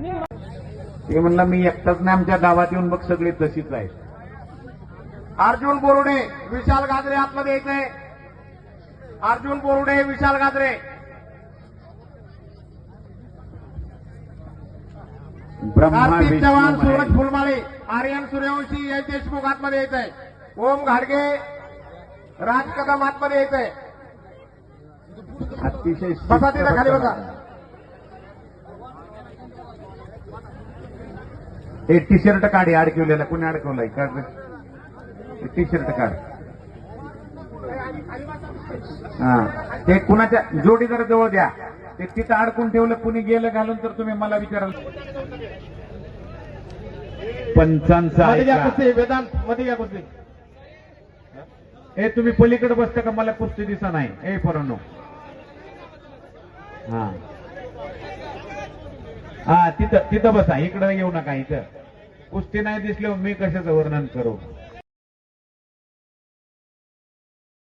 ते म्हणलं मी एकटाच नाही, आमच्या गावात येऊन बघ सगळे तशीच आहे. अर्जुन बोरुडे, विशाल गाजरे आतमध्ये यायचंय. अर्जुन बोरुडे, विशाल गाजरे. ब्रह्मा कार्तिक विष्णू चव्हाण, सूरज महेश. फुलमाळे, आर्यन सूर्यवंशी, यश देशमुख आतमध्ये यायचंय. ओम घाडगे, राज कदम आतमध्ये यायचंय. अतिशय बसा तिथं खाली बसा. हे टी शर्ट काढे अडकवलेला, कुणी अडकवलाय काढ टी शर्ट काढ. हा ते कुणाच्या जोडीदार जवळ द्या. ते तिथं अडकून ठेवलं, कुणी गेलं घालून तर तुम्ही मला विचाराल. पंचांचा मध्ये घ्या ऐका. कुस्ती, वेदांत मध्ये घ्या कुस्ती. ए तुम्ही पलीकडे बसता का? मला कुस्ती दिसा नाही. ए पोरांनो, हा हा तिथं तिथं बसा, इकडे येऊ नका. इथं कुस्ती नाही दिसल्यावर मी कशाचं वर्णन करू.